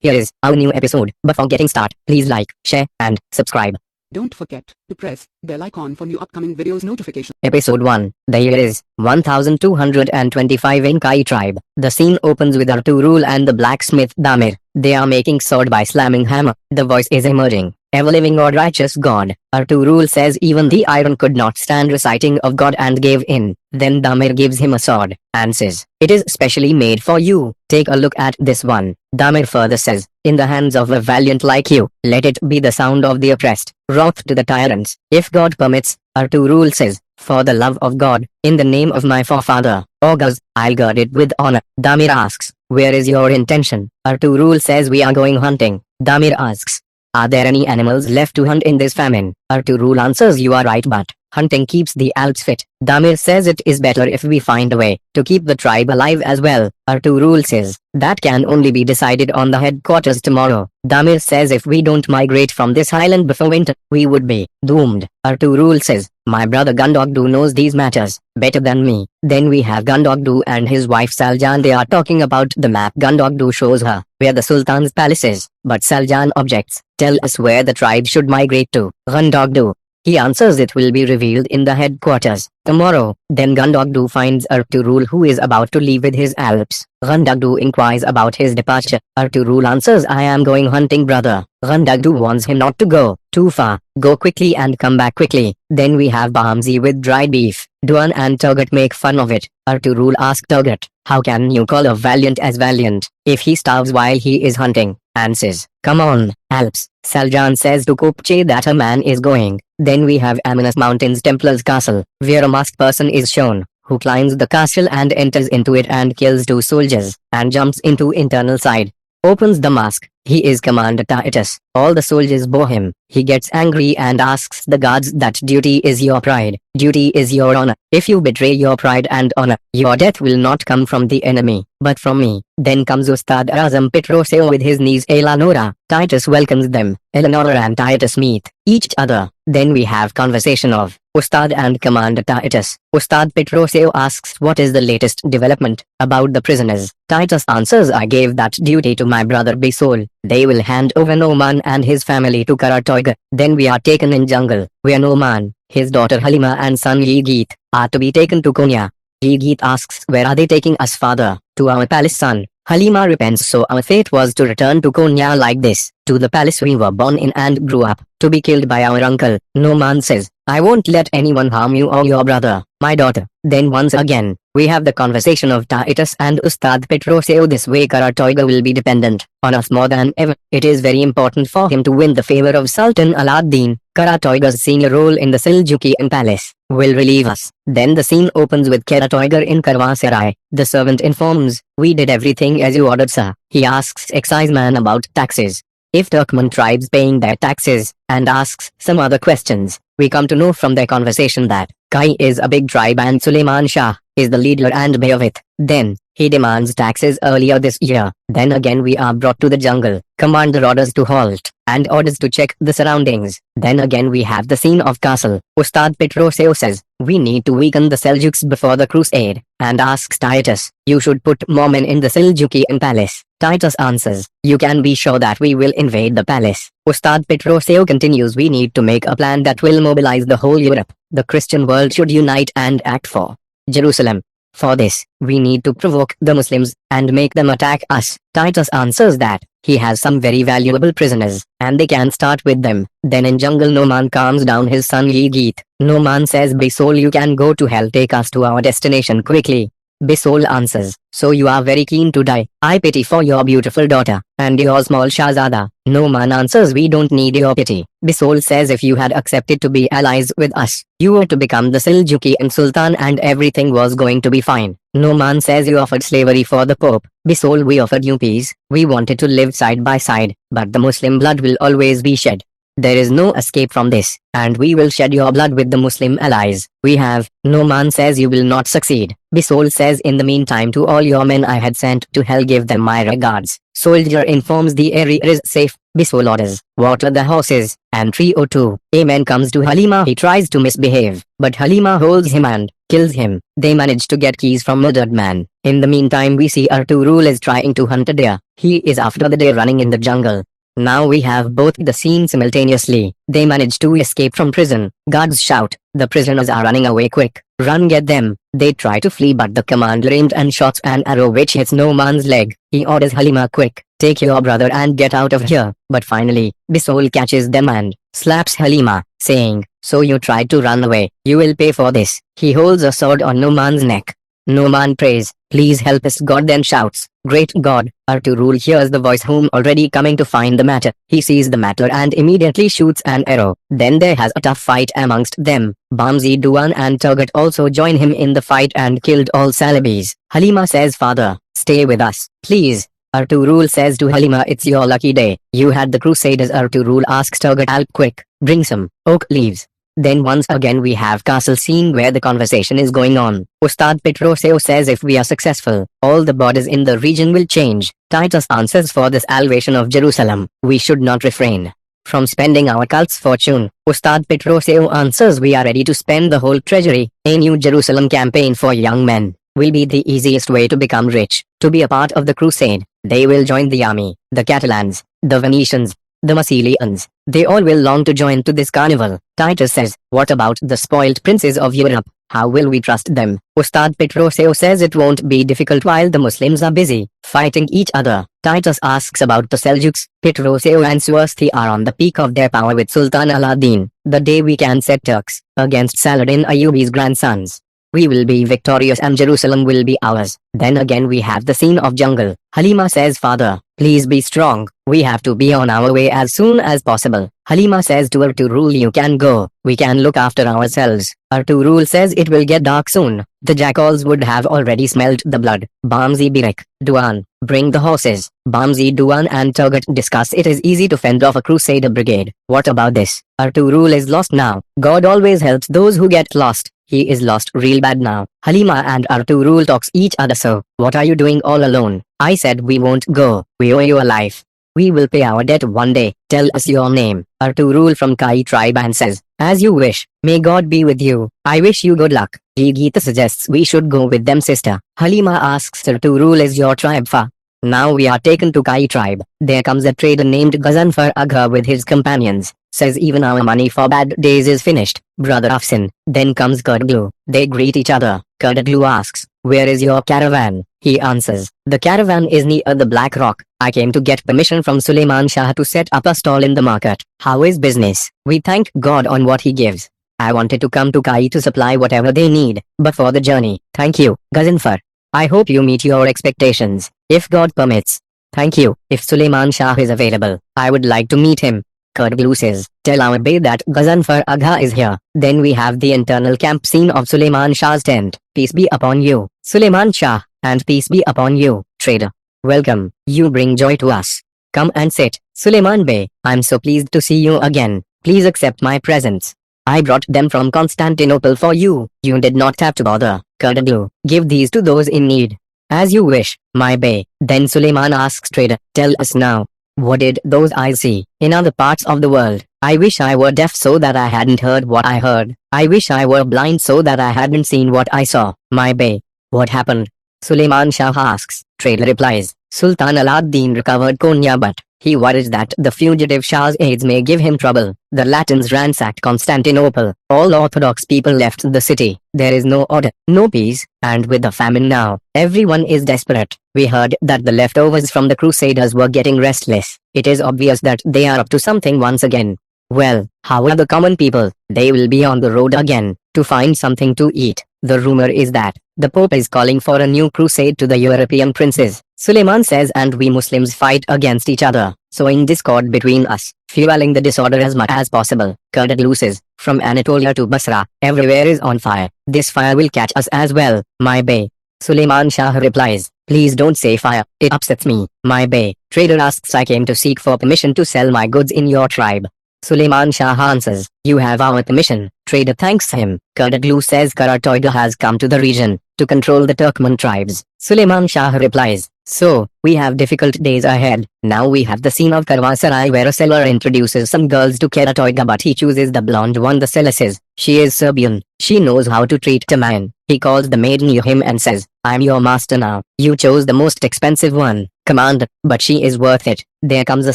Here is our new episode. Before getting started, please like, share, and subscribe. Don't forget to press bell icon for new upcoming videos notification. Episode 1. The year is 1225 in Kayi tribe. The scene opens with Ertugrul and the blacksmith Damir. They are making sword by slamming hammer. The voice is emerging. Ever living or righteous God. Ertugrul says even the iron could not stand reciting of God and gave in. Then Damir gives him a sword and says, "It is specially made for you. Take a look at this one." Damir further says, "In the hands of a valiant like you, let it be the sound of the oppressed, wrath to the tyrants, if God permits." Ertugrul says, "For the love of God, in the name of my forefather, August, I'll guard it with honor." Damir asks, "Where is your intention?" Ertugrul says, "We are going hunting." Damir asks, "Are there any animals left to hunt in this famine?" Ertugrul answers, "You are right, but hunting keeps the Alps fit." Damir says it is better if we find a way to keep the tribe alive as well. Ertugrul says, "That can only be decided on the headquarters tomorrow." Damir says if we don't migrate from this island before winter, we would be doomed. Ertugrul says, "My brother Gundogdu knows these matters better than me." Then we have Gundogdu and his wife Saljan. They are talking about the map. Gundogdu shows her where the Sultan's palace is, but Saljan objects. "Tell us where the tribe should migrate to, Gundogdu." He answers it will be revealed in the headquarters tomorrow. Then Gundogdu finds Ertugrul, who is about to leave with his Alps. Gundogdu inquires about his departure. Ertugrul answers, "I am going hunting, brother." Gundogdu warns him not to go too far. "Go quickly and come back quickly." Then we have Bamzi with dried beef. Duan and Turgut make fun of it. Ertugrul asks Turgut, "How can you call a valiant as valiant if he starves while he is hunting?" And says, "Come on, Alps." Saljan says to Kopche that a man is going. Then we have Amanus Mountains Templar's castle, where a masked person is shown, who climbs the castle and enters into it and kills 2 soldiers, and jumps into internal side. Opens the mask. He is Commander Titus. All the soldiers bow him. He gets angry and asks the guards that duty is your pride, duty is your honor. If you betray your pride and honor, your death will not come from the enemy, but from me. Then comes Ustad-e-Azam Pittrocio with his niece Eleonora. Titus welcomes them. Eleonora and Titus meet each other. Then we have conversation of Ustad and Commander Titus. Ustad Pittrocio asks what is the latest development about the prisoners. Titus answers, "I gave that duty to my brother Bisol. They will hand over Noman and his family to Karatoiga." Then we are taken in jungle, where Noman, his daughter Halima and son Yigit are to be taken to Konya. Yigit asks, "Where are they taking us, father?" "To our palace, son." Halima repents, "So our fate was to return to Konya like this, to the palace we were born in and grew up, to be killed by our uncle." Noman says, "I won't let anyone harm you or your brother, my daughter." Then once again, we have the conversation of Titus and Ustad Pittrocio. This way Karatoiga will be dependent on us more than ever. It is very important for him to win the favor of Sultan Alauddin. Karatoiga's senior role in the Seljukian palace will relieve us. Then the scene opens with Karatoiga in Karvasarai. The servant informs, "We did everything as you ordered, sir." He asks exciseman about taxes, if Turkmen tribes paying their taxes, and asks some other questions. We come to know from their conversation that Kayi is a big tribe and Sulemaan Shah is the leader and bey of it. Then he demands taxes earlier this year. Then again we are brought to the jungle. Commander orders to halt and orders to check the surroundings. Then again we have the scene of castle. Ustad Pittrocio says, "We need to weaken the Seljuks before the crusade," and asks Titus, "You should put more men in the Seljukian palace." Titus answers, "You can be sure that we will invade the palace." Ustad Pittrocio continues, "We need to make a plan that will mobilize the whole Europe. The Christian world should unite and act for Jerusalem. For this, we need to provoke the Muslims and make them attack us." Titus answers that he has some very valuable prisoners, and they can start with them. Then in jungle Noman calms down his son Yigit. Noman says, "Bisol, you can go to hell. Take us to our destination quickly." Bisol answers, "So you are very keen to die. I pity for your beautiful daughter, and your small Shahzada." Noman answers, "We don't need your pity." Bisol says, "If you had accepted to be allies with us, you were to become the Seljukian Sultan and everything was going to be fine." Noman says, "You offered slavery for the Pope. Bisol, we offered you peace. We wanted to live side by side, but the Muslim blood will always be shed. There is no escape from this, and we will shed your blood with the Muslim allies we have." Noman says, "You will not succeed." Bisol says, "In the meantime, to all your men I had sent to hell, give them my regards." Soldier informs the area is safe. Bisol orders, "Water the horses," and 302. A man comes to Halima. He tries to misbehave, but Halima holds him and kills him. They manage to get keys from murdered man. In the meantime, we see Ertugrul is trying to hunt a deer. He is after the deer running in the jungle. Now we have both the scenes simultaneously. They manage to escape from prison. Guards shout, the prisoners are running away, quick, run, get them. They try to flee, but the commander aimed and shots an arrow which hits Nu'man's leg. He orders Halima, quick, take your brother and get out of here. But finally, Bisol catches them and slaps Halima, saying, so you tried to run away, you will pay for this. He holds a sword on Nu'man's neck. Nu'man prays, please help us, God, then shouts, great God. Ertugrul hears the voice whom already coming to find the matter. He sees the matter and immediately shoots an arrow. Then there has a tough fight amongst them. Bamzi Duan and Turgut also join him in the fight and killed all Salabis. Halima says, father, stay with us, please. Ertugrul says to Halima, it's your lucky day. You had the crusaders. Ertugrul asks Turgut, I'll quick, bring some oak leaves. Then once again we have castle scene where the conversation is going on. Ustad Pittrocio says if we are successful, all the borders in the region will change. Titus answers, for the salvation of Jerusalem, we should not refrain from spending our cult's fortune. Ustad Pittrocio answers, we are ready to spend the whole treasury. A new Jerusalem campaign for young men will be the easiest way to become rich. To be a part of the crusade, they will join the army, the Catalans, the Venetians, the Massilians. They all will long to join to this carnival. Titus says, what about the spoilt princes of Europe? How will we trust them? Ustad Pittrocio says it won't be difficult while the Muslims are busy fighting each other. Titus asks about the Seljuks. Pittrocio and Suasti are on the peak of their power with Sultan Alauddin. The day we can set Turks against Saladin Ayyubi's grandsons, we will be victorious and Jerusalem will be ours. Then again we have the scene of jungle. Halima says, father, please be strong. We have to be on our way as soon as possible. Halima says to Ertugrul, you can go. We can look after ourselves. Ertugrul says it will get dark soon. The jackals would have already smelled the blood. Bamzi Birik, Duan, bring the horses. Bamzi Duan and Turgut discuss it is easy to fend off a crusader brigade. What about this? Ertugrul is lost now. God always helps those who get lost. He is lost real bad now. Halima and Ertugrul talks each other, so, what are you doing all alone? I said we won't go. We owe you a life. We will pay our debt one day. Tell us your name. Ertugrul from Kayi tribe and says, as you wish. May God be with you. I wish you good luck. Gita suggests we should go with them, sister. Halima asks, Ertugrul is your tribe fa? Now we are taken to Kayi tribe. There comes a trader named Ghazanfar Agha with his companions. Says even our money for bad days is finished. Brother Afsin. Then comes Kurdaglu. They greet each other. Kurdaglu asks, where is your caravan? He answers, the caravan is near the Black Rock. I came to get permission from Sulemaan Shah to set up a stall in the market. How is business? We thank God on what he gives. I wanted to come to Kayi to supply whatever they need, but for the journey, thank you, Ghazanfar. I hope you meet your expectations, if God permits. Thank you. If Sulemaan Shah is available, I would like to meet him. Kurdaglu says, tell our bey that Ghazanfar Agha is here. Then we have the internal camp scene of Sulemaan Shah's tent. Peace be upon you, Sulemaan Shah, and peace be upon you, trader. Welcome, you bring joy to us. Come and sit. Sulemaan Bey, I'm so pleased to see you again. Please accept my presents. I brought them from Constantinople for you. You did not have to bother. Kurdaglu, give these to those in need. As you wish, my bey. Then Sulemaan asks trader, tell us now. What did those eyes see in other parts of the world? I wish I were deaf so that I hadn't heard what I heard. I wish I were blind so that I hadn't seen what I saw. My bey. What happened? Sulemaan Shah asks. Trader replies, Sultan Alauddin recovered Konya, but he worries that the fugitive Shah's aides may give him trouble. The Latins ransacked Constantinople. All Orthodox people left the city. There is no order, no peace, and with the famine now, everyone is desperate. We heard that the leftovers from the Crusaders were getting restless. It is obvious that they are up to something once again. Well, how are the common people? They will be on the road again to find something to eat. The rumor is that the Pope is calling for a new crusade to the European princes. Sulemaan says, and we Muslims fight against each other, sowing discord between us, fueling the disorder as much as possible. Kurdaglu says, from Anatolia to Basra, everywhere is on fire. This fire will catch us as well, my bey. Sulemaan Shah replies, please don't say fire, it upsets me, my bey. Trader asks, I came to seek for permission to sell my goods in your tribe. Sulemaan Shah answers, you have our permission. Trader thanks him. Kurdaglu says Karatoiga has come to the region to control the Turkmen tribes. Sulemaan Shah replies, so, we have difficult days ahead. Now we have the scene of Karvasarai where a seller introduces some girls to Karatoiga, but he chooses the blonde one. The seller says, she is Serbian. She knows how to treat a man. He calls the maid near him and says, I'm your master now. You chose the most expensive one, Commander, but she is worth it. There comes a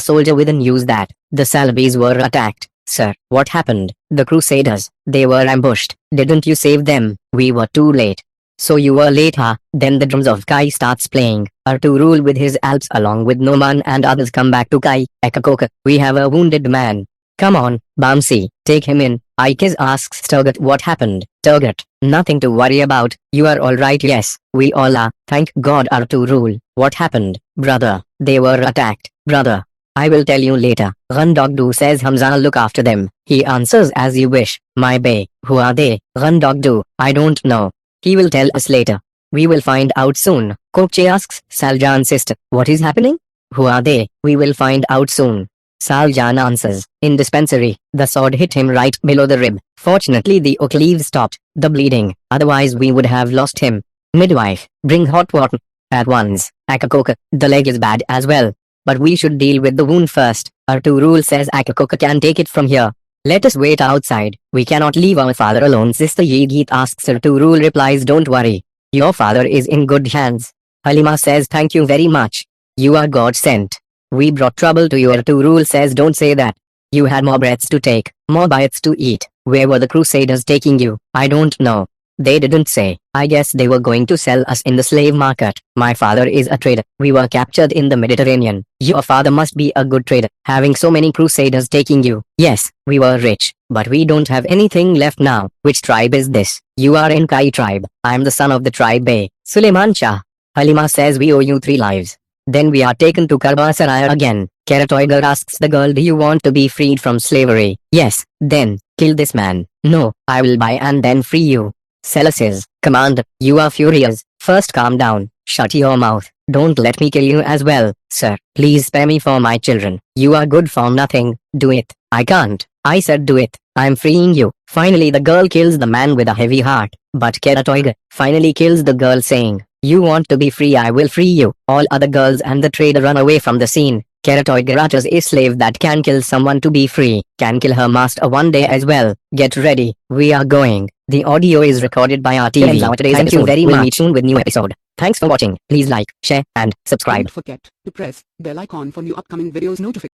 soldier with the news that the Salabis were attacked. Sir, what happened? The Crusaders, they were ambushed. Didn't you save them? We were too late. So you were late, huh? Then the drums of Kai starts playing. Ertugrul with his Alps along with Noman and others come back to Kai. Akakoka, we have a wounded man. Come on, Bamsi, take him in. Ikez asks Turgut what happened. Turgut, nothing to worry about. You are alright. Yes, we all are. Thank God. Ertugrul, what happened? Brother, they were attacked. Brother, I will tell you later. Gundogdu says Hamza, look after them. He answers, as you wish, my bey. Who are they? Gundogdu, I don't know. He will tell us later. We will find out soon. Kokche asks Saljan's sister, what is happening? Who are they? We will find out soon. Saljan answers, in dispensary. The sword hit him right below the rib. Fortunately the oak leaves stopped the bleeding, otherwise we would have lost him. Midwife, bring hot water. At once. Akakoka, the leg is bad as well. But we should deal with the wound first. Ertugrul says Akakoka can take it from here. Let us wait outside. We cannot leave our father alone. Sister Yigit asks. Ertugrul replies, don't worry. Your father is in good hands. Halima says, thank you very much. You are God sent. We brought trouble to you. Ertugrul says, don't say that. You had more breaths to take, more bites to eat. Where were the Crusaders taking you? I don't know. They didn't say. I guess they were going to sell us in the slave market. My father is a trader. We were captured in the Mediterranean. Your father must be a good trader, having so many Crusaders taking you. Yes, we were rich, but we don't have anything left now. Which tribe is this? You are in Kayi tribe. I am the son of the tribe Bey. Sulemaan Shah. Halima says we owe you 3 lives. Then we are taken to Karbasaraya again. Keratoigar asks the girl, do you want to be freed from slavery? Yes. Then, kill this man. No, I will buy and then free you. Sela says, Commander, you are furious. First calm down. Shut your mouth. Don't let me kill you as well. Sir, please spare me for my children. You are good for nothing. Do it. I can't. I said do it. I'm freeing you. Finally the girl kills the man with a heavy heart. But Keratoigar finally kills the girl saying, you want to be free, I will free you. All other girls and the trader run away from the scene. Keratoigar utters, a slave that can kill someone to be free, can kill her master one day as well. Get ready. We are going. The audio is recorded by our TV. Thank you very much. We'll meet soon with new episode. Thanks for watching. Please like, share and subscribe. Don't forget to press bell icon for new upcoming videos notifications.